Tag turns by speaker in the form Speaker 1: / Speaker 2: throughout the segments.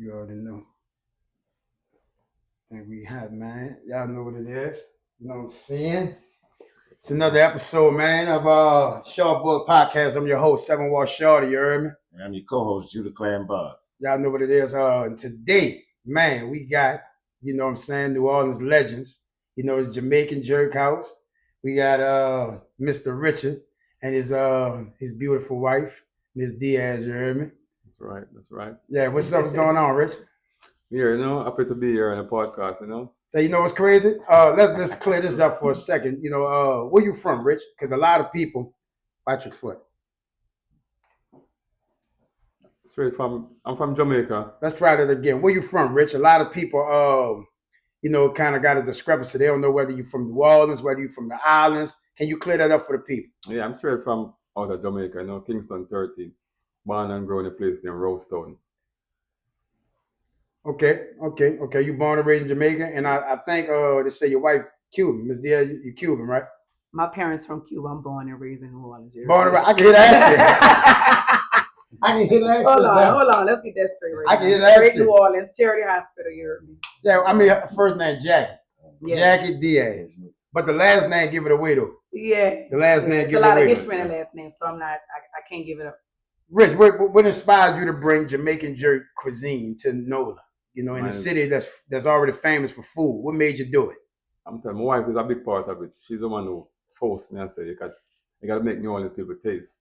Speaker 1: You already know. I think we have, man. Y'all know what it is. You know what I'm saying? It's another episode, man, of Short Book Podcast. I'm your host, Seven Wall Shorty, you heard me?
Speaker 2: And I'm your co-host, Judah Clan Bob.
Speaker 1: Y'all know what it is. And today, man, we got, you know what I'm saying, New Orleans legends. You know, the Jamaican Jerk House. We got Mr. Richard and his beautiful wife, Miss Diaz, you heard me?
Speaker 3: That's right.
Speaker 1: Yeah, what's up? What's going on, Richard?
Speaker 3: Here, happy to be here on a podcast,
Speaker 1: So you know what's crazy? Let's clear this up for a second. You know, where you from, Rich? Because a lot of people watch your foot.
Speaker 3: I'm from Jamaica.
Speaker 1: Let's try that again. Where you from, Rich? A lot of people, kind of got a discrepancy. They don't know whether you're from New Orleans, whether you're from the islands. Can you clear that up for the people?
Speaker 3: Yeah, I'm straight from out of Jamaica, Kingston 13. Born and grown in a place named Rosetown.
Speaker 1: Okay. You born and raised in Jamaica, and I think they say your wife Cuban. Miss Diaz, you Cuban, right?
Speaker 4: My parents from Cuba. I'm born and raised in New Orleans.
Speaker 1: Born and raised. I can hear that accent. I can hear that accent.
Speaker 4: Hold on. Let's get that straight.
Speaker 1: I can hear that accent.
Speaker 4: New Orleans Charity Hospital. You heard me.
Speaker 1: Yeah, I mean, her first name Jackie.
Speaker 4: Yeah.
Speaker 1: Jackie Diaz. But the last name give it away though.
Speaker 4: Yeah.
Speaker 1: The last name give it away.
Speaker 4: There's a lot of history in the last name, so I can't give it up.
Speaker 1: Rich, what inspired you to bring Jamaican jerk cuisine to NOLA? You know, in a city that's already famous for food. What made you do it?
Speaker 3: I'm telling you, my wife is a big part of it. She's the one who forced me and said, you got to make New Orleans people taste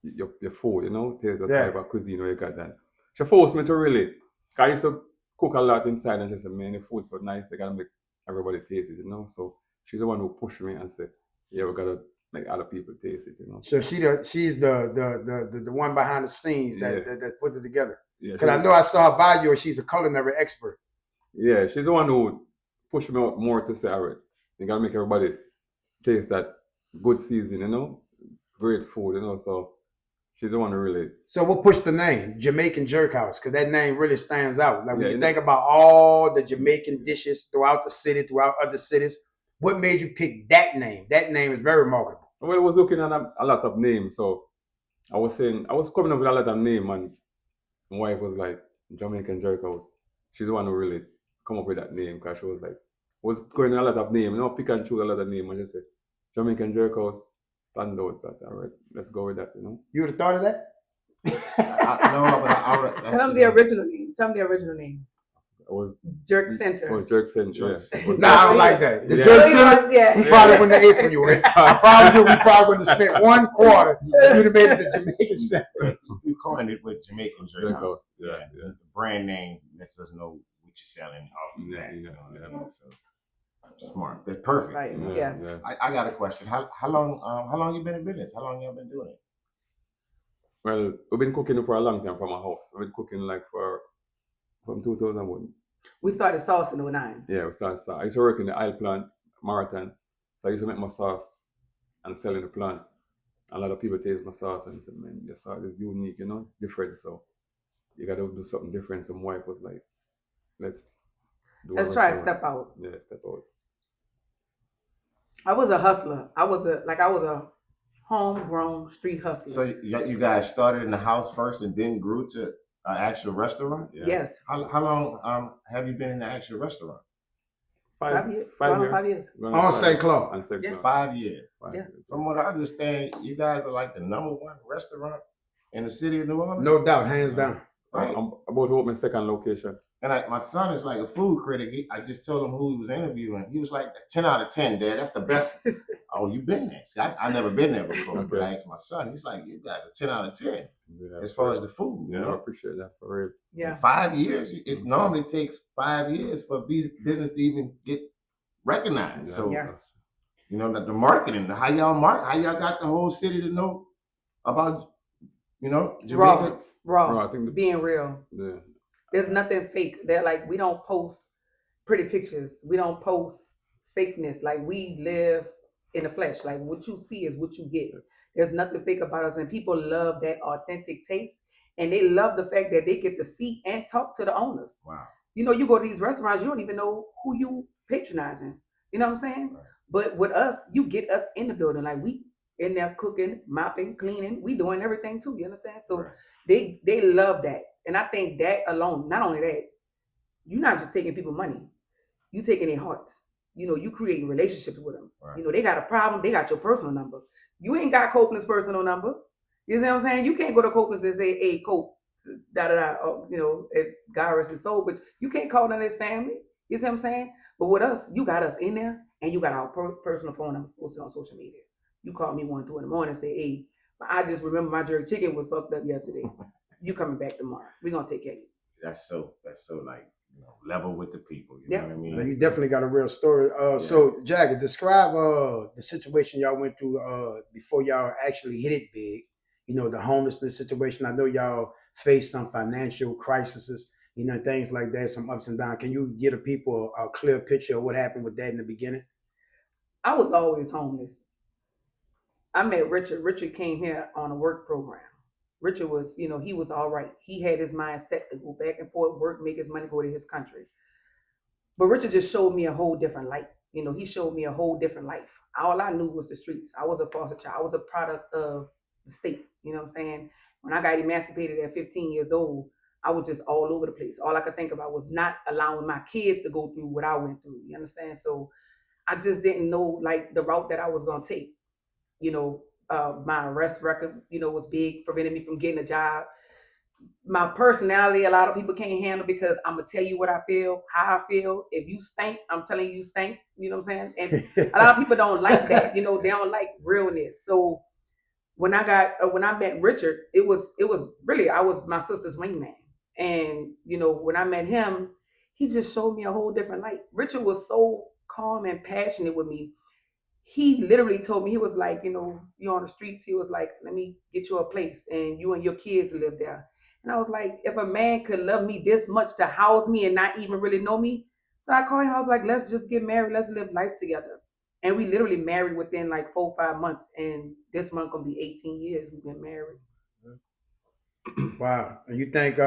Speaker 3: your food, taste the type of cuisine where you got that. She forced me to really, because I used to cook a lot inside and she said, man, the food's so nice, you got to make everybody taste it, So she's the one who pushed me and said, yeah, we got to make other people taste it,
Speaker 1: So she's the one behind the scenes that put it together.
Speaker 3: Yeah,
Speaker 1: because I know I saw her by you, she's a culinary expert.
Speaker 3: Yeah, she's the one who pushed me out more to say, all right, you gotta make everybody taste that good season, great food, So she's the one who really.
Speaker 1: So what pushed the name Jamaican Jerk House? Because that name really stands out. Like when you think about all the Jamaican dishes throughout the city, throughout other cities, what made you pick that name? That name is very remarkable.
Speaker 3: Well, I was looking at a lot of names, so I was coming up with a lot of names, and my wife was like, Jamaican Jerk House. She's the one who really come up with that name because she was like, was going a lot of names, pick and choose a lot of names. And just said, Jamaican Jerk House, stand out. So I said, all right, let's go with that,
Speaker 1: You would have thought of that?
Speaker 4: Tell them the original name.
Speaker 3: It was
Speaker 4: Jerk Center.
Speaker 3: It was Jerk Center.
Speaker 1: Yes. Nah, I don't like that. The Jerk Center, we probably wouldn't have ate from you. We probably wouldn't have spent one quarter. You'd have made it the Jamaican Center.
Speaker 2: You coined it with Jamaican Jerk House.
Speaker 3: Yeah.
Speaker 2: The brand name lets us know what you're selling off of that. So smart. That's perfect.
Speaker 4: Right. Yeah.
Speaker 2: I got a question. How long you been in business? How long you been doing it?
Speaker 3: Well, we've been cooking for a long time from our house. We've been cooking from 2001.
Speaker 4: We started sauce in 09.
Speaker 3: Yeah, we started sauce. I used to work in the oil plant, Marathon. So I used to make my sauce and sell in the plant. A lot of people taste my sauce and said, man, your sauce is unique, different. So you got to do something different. So my wife was like, let's
Speaker 4: try to step out.
Speaker 3: Yeah, step out.
Speaker 4: I was a hustler. I was a homegrown street hustler.
Speaker 2: So you guys started in the house first and then grew to an actual restaurant?
Speaker 4: Yeah. Yes.
Speaker 2: How long have you been in the actual restaurant?
Speaker 3: 5 years.
Speaker 4: 5 years.
Speaker 1: On St. Claude.
Speaker 2: 5 years.
Speaker 4: Yeah.
Speaker 2: From what I understand, you guys are like the number one restaurant in the city of New Orleans?
Speaker 1: No doubt, hands down.
Speaker 3: Right. I'm about to open my second location.
Speaker 2: And my son is like a food critic. I just told him who he was interviewing. He was like 10 out of 10, Dad. That's the best. Oh, you been there? See, I never been there before. But I asked my son. He's like, you guys are 10 out of 10 as far as the food.
Speaker 3: Yeah, I appreciate that for real.
Speaker 4: Yeah.
Speaker 2: 5 years. It normally takes 5 years for business to even get recognized. So, the marketing, how y'all got the whole city to know about, Jamaica.
Speaker 4: Raw. Being real.
Speaker 3: Yeah.
Speaker 4: There's nothing fake. They're like, we don't post pretty pictures. We don't post fakeness. Like, we live in the flesh. Like, what you see is what you get. There's nothing fake about us. And people love that authentic taste. And they love the fact that they get to see and talk to the owners.
Speaker 2: Wow.
Speaker 4: You go to these restaurants, you don't even know who you patronizing. You know what I'm saying? Right. But with us, you get us in the building. Like, we in there cooking, mopping, cleaning. We doing everything too. You understand? So they love that. And I think that alone, not only that, you're not just taking people money, you taking their hearts. You creating relationships with them. Right. They got a problem, they got your personal number. You ain't got Copeland's personal number. You see what I'm saying? You can't go to Copeland's and say, hey, Cope, if God rest his soul, but you can't call on his family. You see what I'm saying? But with us, you got us in there, and you got our personal phone number posted on social media. You call me 1, 2 in the morning and say, hey, I just remember my jerk chicken was fucked up yesterday. You coming back tomorrow. We're going to take care of you.
Speaker 2: That's so like, level with the people. You know what I mean?
Speaker 1: You definitely got a real story. So, Jagger, describe the situation y'all went through before y'all actually hit it big. The homelessness situation. I know y'all faced some financial crises, things like that, some ups and downs. Can you give the people a clear picture of what happened with that in the beginning?
Speaker 4: I was always homeless. I met Richard. Richard came here on a work program. Richard was, he was all right. He had his mind set to go back and forth, work, make his money, go to his country. But Richard just showed me a whole different light. He showed me a whole different life. All I knew was the streets. I was a foster child. I was a product of the state. You know what I'm saying? When I got emancipated at 15 years old, I was just all over the place. All I could think about was not allowing my kids to go through what I went through. You understand? So I just didn't know like the route that I was going to take. My arrest record, was big, prevented me from getting a job. My personality, a lot of people can't handle because I'm going to tell you what I feel, how I feel. If you stink, I'm telling you stink. You know what I'm saying? And a lot of people don't like that. They don't like realness. So when I met Richard, it was really, I was my sister's wingman. And, when I met him, he just showed me a whole different light. Richard was so calm and passionate with me. He literally told me, he was like, you're on the streets. He was like, let me get you a place and you and your kids live there. And I was like, if a man could love me this much to house me and not even really know me. So I called him, I was like, let's just get married. Let's live life together. And we literally married within like 4 or 5 months. And this month gonna be 18 years we've been married.
Speaker 1: Wow. And you think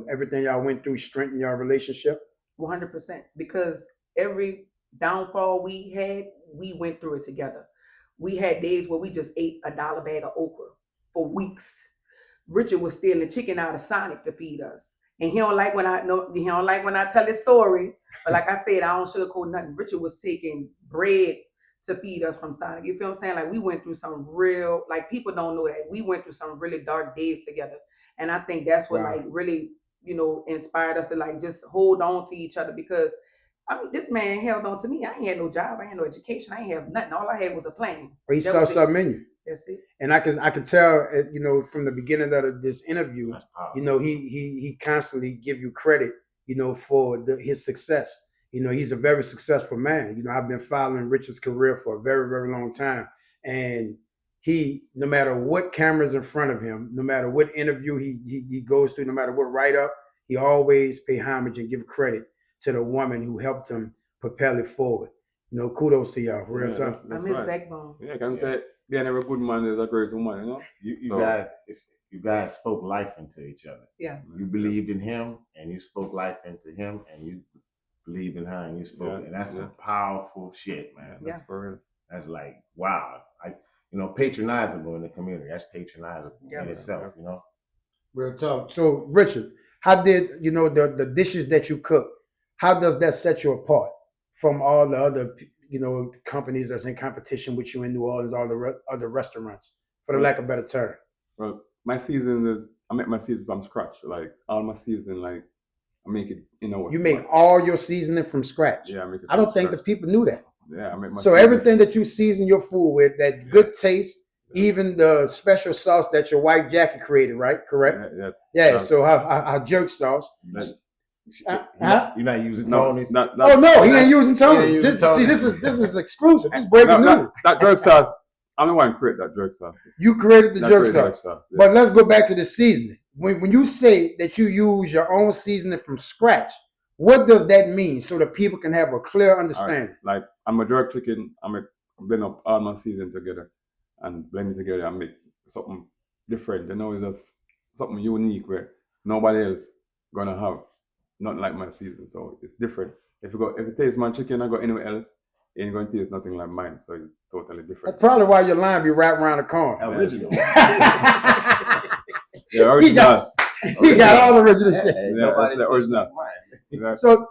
Speaker 1: everything y'all went through strengthened your relationship?
Speaker 4: 100%. Because every downfall we had, we went through it together. We had days where we just ate $1 bag of okra for weeks. Richard was stealing chicken out of Sonic to feed us. And he don't like when I tell this story. But like I said, I don't sugarcoat nothing. Richard was taking bread to feed us from Sonic. You feel what I'm saying? Like we went through some real, like people don't know that. We went through some really dark days together. And I think that's what like really, inspired us to like just hold on to each other because this man held on to me. I ain't had no job. I ain't had no education. I ain't have nothing. All I had was a plan.
Speaker 1: But he saw something in you.
Speaker 4: That's it.
Speaker 1: And I could tell, from the beginning of this interview, he constantly give you credit, for his success. He's a very successful man. I've been following Richard's career for a very, very long time. And he, no matter what camera's in front of him, no matter what interview he goes through, no matter what write-up, he always pay homage and give credit to the woman who helped him propel it forward. Kudos to y'all. For real time.
Speaker 4: I'm his backbone.
Speaker 3: Yeah, can say being a good man is a great woman,
Speaker 2: You guys spoke life into each other.
Speaker 4: Yeah.
Speaker 2: You believed in him and you spoke life into him and you believed in her and you spoke. And that's some powerful shit, man.
Speaker 3: That's for real.
Speaker 2: That's like, wow. Patronizable in the community. That's patronizable in itself,
Speaker 1: Real talk. So, Richard, how did, the dishes that you cook, how does that set you apart from all the other, companies that's in competition with you in New Orleans, all the other restaurants, for the lack of a better term?
Speaker 3: Well, my season I make my season from scratch. Like, all my season, like, I make it, You
Speaker 1: make all your seasoning from scratch?
Speaker 3: Yeah, I make it
Speaker 1: I don't think the people knew that.
Speaker 3: Yeah, I make my
Speaker 1: So everything that you season your food with, that good taste, even the special sauce that your wife Jackie created, right? Correct? Yeah. So our jerk sauce.
Speaker 2: You're not using Tony's?
Speaker 1: He ain't using Tony's. See, this is exclusive. This is breaking news.
Speaker 3: That jerk sauce, I'm the one who created that jerk sauce.
Speaker 1: You created the jerk sauce.
Speaker 3: Yeah.
Speaker 1: But let's go back to the seasoning. When you say that you use your own seasoning from scratch, what does that mean so that people can have a clear understanding?
Speaker 3: Right. Like, I'm a jerk chicken. I blend up all my season together and blend it together and make something different. It's just something unique where nobody else gonna have nothing like my season. So it's different. If you taste my chicken and go anywhere else, you ain't gonna taste nothing like mine. So it's totally different.
Speaker 1: That's probably why your line be wrapped around the corn.
Speaker 2: Original.
Speaker 3: Yeah, original.
Speaker 1: He got all the original shit.
Speaker 2: Nobody
Speaker 3: that's the original.
Speaker 2: mine.
Speaker 1: So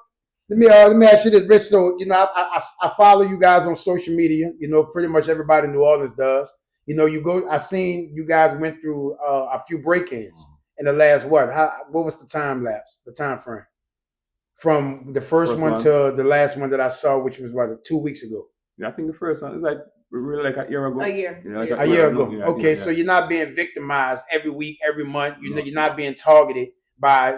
Speaker 1: let me ask you this, Rich. So I follow you guys on social media. Pretty much everybody in New Orleans does. I seen you guys went through a few break-ins in the last what was the time lapse, the time frame from the first one to the last one that I saw, which was 2 weeks ago.
Speaker 3: Yeah, I think the first one is like really like a year ago.
Speaker 4: A year.
Speaker 3: Yeah,
Speaker 1: a year ago.
Speaker 3: Yeah,
Speaker 1: okay, so you're not being victimized every week, every month. You're not being targeted by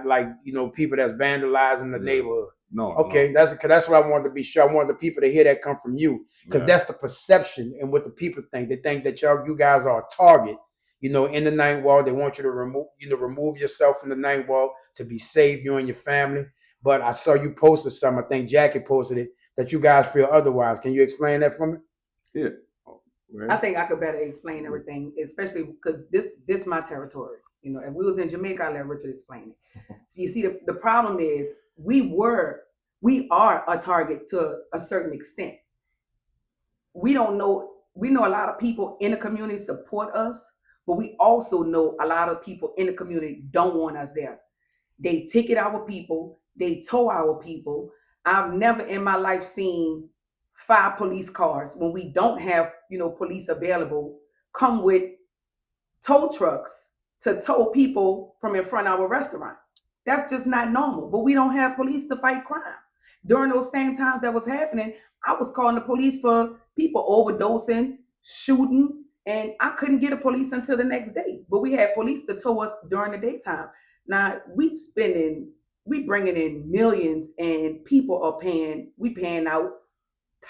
Speaker 1: people that's vandalizing the neighborhood.
Speaker 3: No.
Speaker 1: Okay,
Speaker 3: no.
Speaker 1: that's what I wanted to be sure. I wanted the people to hear that come from you, because that's the perception and what the people think. They think that you guys are a target, in the ninth wall. They want you to remove yourself from the ninth wall to be safe, you and your family. But I saw you posted something. I think Jackie posted it, that you guys feel otherwise. Can you explain that for me?
Speaker 3: Yeah.
Speaker 4: I think I could better explain everything, especially because this is my territory. If we was in Jamaica, I'd let Richard explain it. So you see, the problem is we are a target to a certain extent. We know a lot of people in the community support us, but we also know a lot of people in the community don't want us there. They ticket our people, they tow our people. I've never in my life seen 5 police cars when we don't have, police available, come with tow trucks to tow people from in front of our restaurant. That's just not normal. But we don't have police to fight crime. During those same times that was happening, I was calling the police for people overdosing, shooting, and I couldn't get a police until the next day. But we had police to tow us during the daytime. Now we bringing in millions, and people are paying out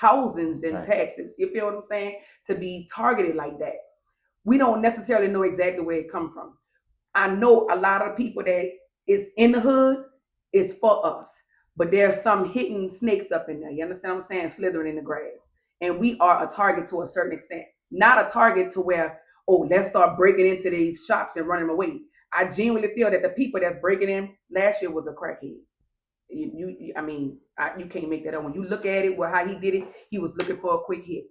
Speaker 4: thousands in taxes. You feel what I'm saying? To be targeted like that. We don't necessarily know exactly where it come from. I know a lot of people that is in the hood is for us, but there's some hidden snakes up in there. You understand what I'm saying? Slithering in the grass. And we are a target to a certain extent. Not a target to where, let's start breaking into these shops and running away. I genuinely feel that the people that's breaking in last year was a crackhead. You can't make that up. When you look at it, how he did it, he was looking for a quick hit.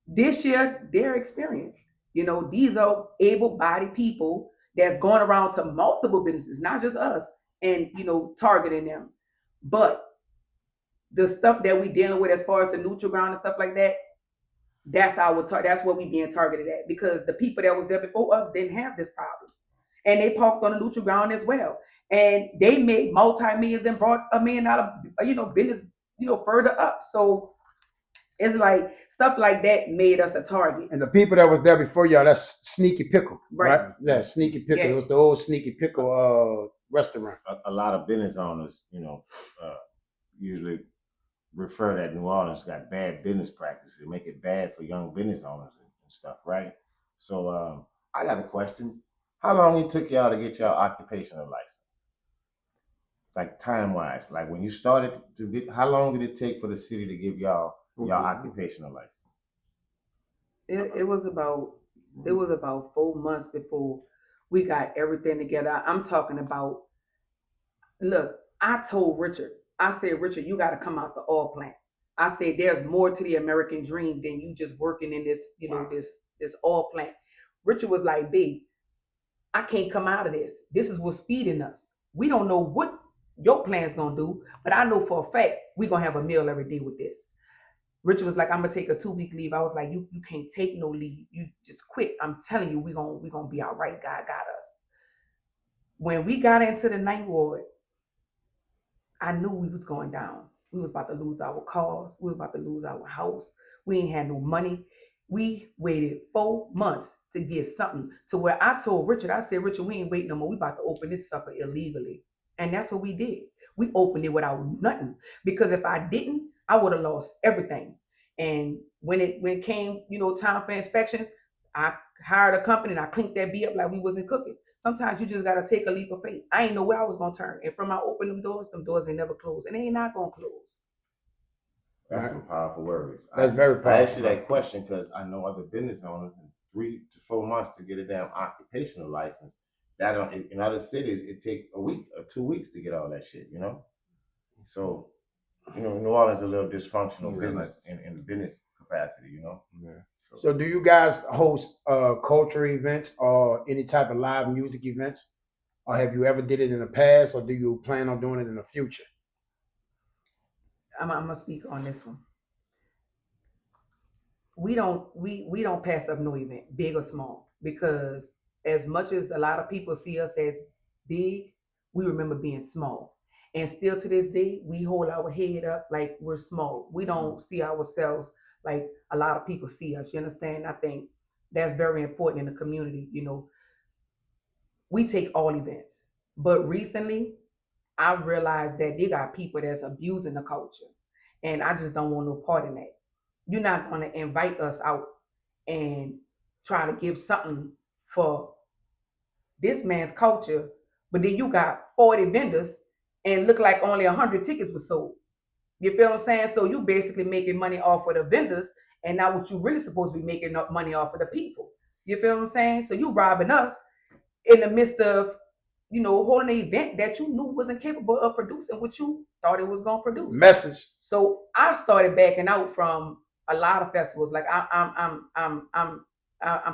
Speaker 4: This year, they're experienced. These are able-bodied people that's going around to multiple businesses, not just us, and targeting them. But the stuff that we dealing with as far as the neutral ground and stuff like that, that's what we being targeted at, because the people that was there before us didn't have this problem. And they parked on the neutral ground as well. And they made multi-millions and brought $1 million, business, further up. So it's like stuff like that made us a target.
Speaker 1: And the people that was there before y'all, that's Sneaky Pickle, right? Yeah, Sneaky Pickle. Yeah. It was the old Sneaky Pickle restaurant.
Speaker 2: A lot of business owners, usually refer that New Orleans got bad business practices. They make it bad for young business owners and stuff, right? So I got a question. How long it took y'all to get y'all occupational license? Like time-wise, like when you started how long did it take for the city to give y'all occupational license?
Speaker 4: It was about 4 months before we got everything together. I'm talking about, look, I told Richard, I said, Richard, you got to come out the oil plant. I said, there's more to the American dream than you just working in this, this oil plant. Richard was like, babe, I can't come out of this. This is what's feeding us. We don't know what your plan's gonna do, but I know for a fact we're gonna have a meal every day with this. Richard was like, I'm gonna take a 2-week leave. I was like, you can't take no leave. You just quit. I'm telling you, we're gonna be all right. God got us. When we got into the ninth ward, I knew we was going down. We was about to lose our cars. We was about to lose our house. We ain't had no money. We waited 4 months to get something to where I told Richard, I said, Richard, we ain't waiting no more. We about to open this sucker illegally. And that's what we did. We opened it without nothing. Because if I didn't, I would have lost everything. And when it came, time for inspections, I hired a company and I cleaned that bee up like we wasn't cooking. Sometimes you just gotta take a leap of faith. I ain't know where I was gonna turn. And from I opened them doors ain't never closed. And they ain't not gonna close.
Speaker 2: That's some powerful words.
Speaker 1: That's very powerful.
Speaker 2: I asked you that question because I know other business owners in 3 to 4 months to get a damn occupational license. That in other cities it take a week or 2 weeks to get all that shit, So, New Orleans is a little dysfunctional business in the business capacity,
Speaker 3: Yeah.
Speaker 1: So do you guys host cultural events or any type of live music events? or have you ever did it in the past, or do you plan on doing it in the future?
Speaker 4: I'm gonna speak on this one. We don't pass up no event, big or small, because as much as a lot of people see us as big, we remember being small. And still to this day, we hold our head up like we're small. We don't see ourselves like a lot of people see us. You understand? I think that's very important in the community. We take all events. But recently, I realized that they got people that's abusing the culture. And I just don't want no part in that. You're not going to invite us out and try to give something for this man's culture, but then you got 40 vendors and look like only 100 tickets were sold. You feel what I'm saying? So you basically making money off of the vendors, and now what you really supposed to be making up money off of the people. You feel what I'm saying? So you robbing us in the midst of holding an event that you knew wasn't capable of producing what you thought it was gonna produce.
Speaker 1: Message.
Speaker 4: So I started backing out from a lot of festivals. Like I'm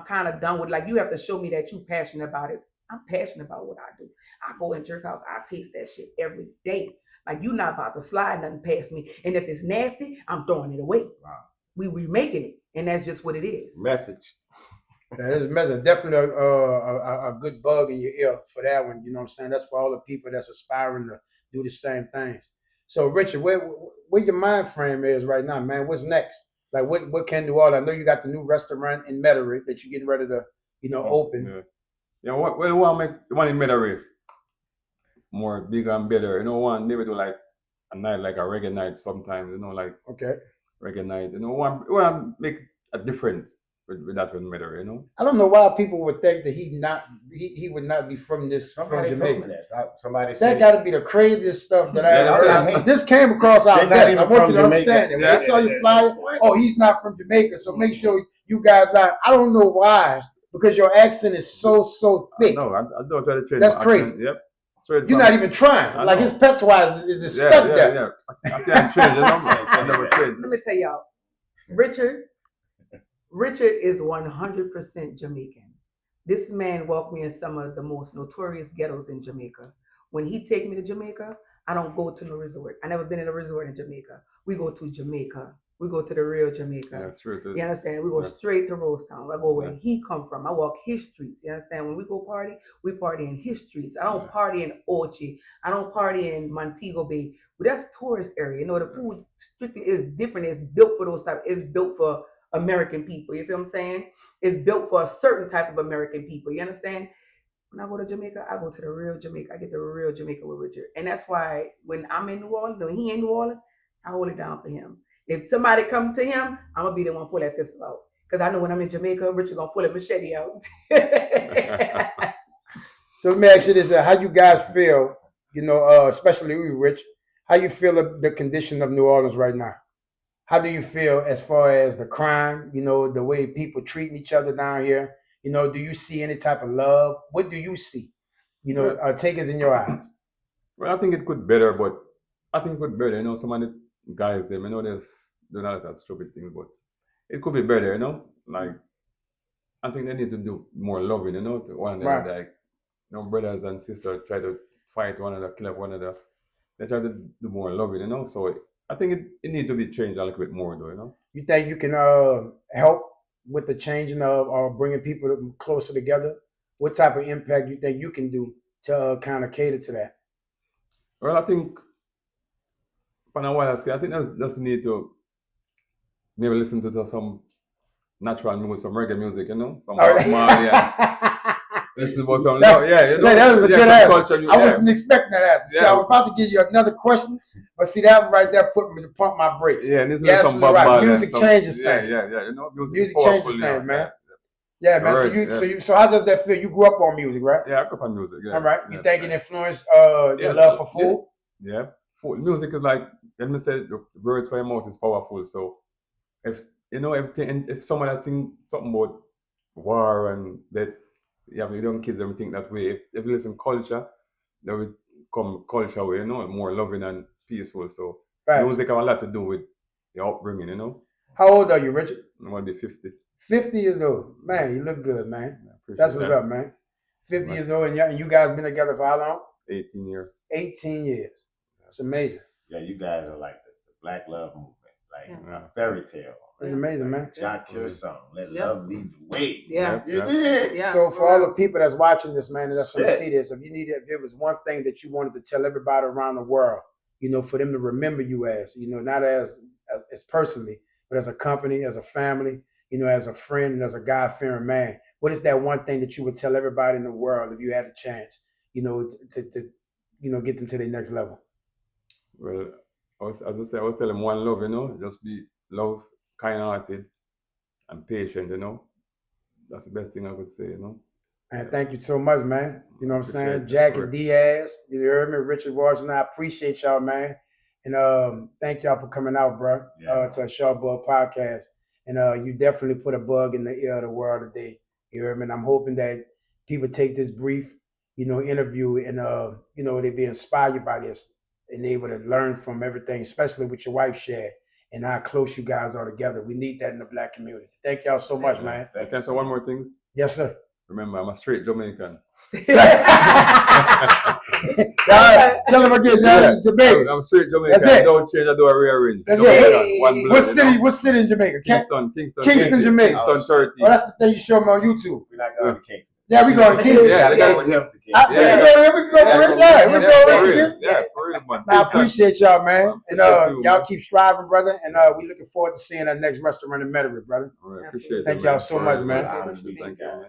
Speaker 4: kind of done with, like, you have to show me that you're passionate about it. I'm passionate about what I do. I go in jerk house, I taste that shit every day. Like, you're not about to slide nothing past me. And if it's nasty, I'm throwing it away. Wow. We making it, and that's just what it is.
Speaker 2: Message.
Speaker 1: That is message. Definitely a good bug in your ear for that one. You know what I'm saying? That's for all the people that's aspiring to do the same things. So, Richard, where your mind frame is right now, man? What's next? Like, what can do all? I know you got the new restaurant in Metairie that you're getting ready to, open.
Speaker 3: Yeah. What do I make the one in Metairie more bigger and better? One maybe do like a night, like a reggae night sometimes. Like reggae night. Want to make a difference with that one Metairie.
Speaker 1: I don't know why people would think that he would not be from this.
Speaker 2: Somebody
Speaker 1: from
Speaker 2: told
Speaker 1: Jamaica.
Speaker 2: me that. Somebody said
Speaker 1: that got to be the craziest stuff that I
Speaker 2: Yeah,
Speaker 1: heard. This came across our desk. I want you to understand it. When
Speaker 3: Yeah.
Speaker 1: they saw your flyer, oh, he's not from Jamaica, so make sure you guys not. I don't know why, because your accent is so thick.
Speaker 3: No, I don't try to change.
Speaker 1: That's
Speaker 3: my
Speaker 1: crazy.
Speaker 3: accent. Yep.
Speaker 1: You're not even trying. Like, his patois is just stuck there.
Speaker 3: Yeah. I can't change it. I never change.
Speaker 4: Let me tell y'all, Richard is 100% Jamaican. This man walked me in some of the most notorious ghettos in Jamaica. When he take me to Jamaica, I don't go to no resort. I never been in a resort in Jamaica. We go to Jamaica. We go to the real Jamaica.
Speaker 3: Yeah, that's true.
Speaker 4: You understand? We go straight to Rose Town. I go where he come from. I walk his streets. You understand? When we go party, we party in his streets. I don't party in Ochi. I don't party in Montego Bay. But that's tourist area. The food strictly is different. It's built for those type. It's built for American people. You feel what I'm saying? It's built for a certain type of American people. You understand? When I go to Jamaica, I go to the real Jamaica. I get the real Jamaica with Richard. And that's why when I'm in New Orleans, when he in New Orleans, I hold it down for him. If somebody come to him, I'm going to be the one to pull that pistol out. Because I know when I'm in Jamaica, Richard going to pull a machete out.
Speaker 1: So let me ask you this. How you guys feel, especially you, Rich, how you feel of the condition of New Orleans right now? How do you feel as far as the crime, the way people treating each other down here? Do you see any type of love? What do you see? Take us in your eyes.
Speaker 3: Well, I think it could better, but I think it could better. Some of the guys, them, there's not that stupid thing, but it could be better, Like, I think they need to do more loving, to one another. Like, brothers and sisters try to fight one another, kill up one another. They try to do more loving, So I think it needs to be changed a little bit more, though,
Speaker 1: You think you can help with the changing of or bringing people closer together? What type of impact you think you can do to kind of cater to that?
Speaker 3: Well, I think on a while, I think there's the need to maybe listen to some natural music, some reggae music, some Marley. Listen to some,
Speaker 1: that was a good answer. I wasn't expecting that answer. See, I was about to give you another question, but see, that one right there put me to pump my brakes.
Speaker 3: Yeah, and this is some Bob
Speaker 1: right. Music changes things.
Speaker 3: Yeah.
Speaker 1: Music changes things, man. Yeah, man. Right, so how does that feel? You grew up on music, right?
Speaker 3: Yeah, I grew up on music. Yeah.
Speaker 1: All right. You think it influenced your love for food?
Speaker 3: Yeah. Food. Music is like, let me say, the words for your mouth is powerful. So if everything, if someone has seen something about war and that, the young kids, everything that way. If you listen to culture, they will come culture way, more loving and peaceful. So music have a lot to do with your upbringing,
Speaker 1: How old are you, Richard?
Speaker 3: I'm gonna be 50.
Speaker 1: 50 years old. Man, you look good, man. That's what's up, man. 50 years old, and you guys been together for how long?
Speaker 3: 18 years.
Speaker 1: 18 years. That's amazing.
Speaker 2: Yeah, you guys are like the Black Love movement, like a fairy tale.
Speaker 1: That's amazing, man.
Speaker 2: Jock your song. Let love lead the way.
Speaker 4: Yeah.
Speaker 2: You did.
Speaker 4: Yeah.
Speaker 1: So for all the people that's watching this, man, that's going to see this, if there was one thing that you wanted to tell everybody around the world, for them to remember you as, not as personally, but as a company, as a family, as a friend, and as a God-fearing man, what is that one thing that you would tell everybody in the world if you had a chance, to get them to their next level?
Speaker 3: Well, I was telling them one love, just be love, kind-hearted, and patient, That's the best thing I could say,
Speaker 1: And thank you so much, man. You know what I'm saying? Jack and Diaz, you heard me, Richard Washington. I appreciate y'all, man. And thank y'all for coming out, bro, to a Sharp Bug podcast. And you definitely put a bug in the ear of the world today. You heard me? And I'm hoping that people take this brief, interview and, they be inspired by this and able to learn from everything, especially with your wife shared and how close you guys are together. We need that in the Black community. Thank y'all so much, man.
Speaker 3: I can say one more thing?
Speaker 1: Yes, sir.
Speaker 3: Remember, I'm a straight Jamaican.
Speaker 1: Tell him again, Jamaican.
Speaker 3: I'm straight Jamaican.
Speaker 1: That's it.
Speaker 3: Don't change, I do a rearrange.
Speaker 1: That's
Speaker 3: it. One blood,
Speaker 1: What city in Jamaica?
Speaker 3: Kingston,
Speaker 1: Jamaica.
Speaker 3: Kingston 13.
Speaker 1: Oh, that's the thing you show me on YouTube.
Speaker 2: We're not going to Kingston.
Speaker 1: Yeah, we going to Kingston.
Speaker 3: Yeah,
Speaker 2: we got to him to Kingston.
Speaker 1: We go to Kingston.
Speaker 3: Yeah, for real, man.
Speaker 1: I appreciate y'all, man. And y'all keep striving, brother. And we looking forward to seeing that next restaurant in Metairie, brother.
Speaker 3: All right, appreciate it.
Speaker 1: Thank y'all so much, man.
Speaker 3: Thank you, man.
Speaker 4: Thank you.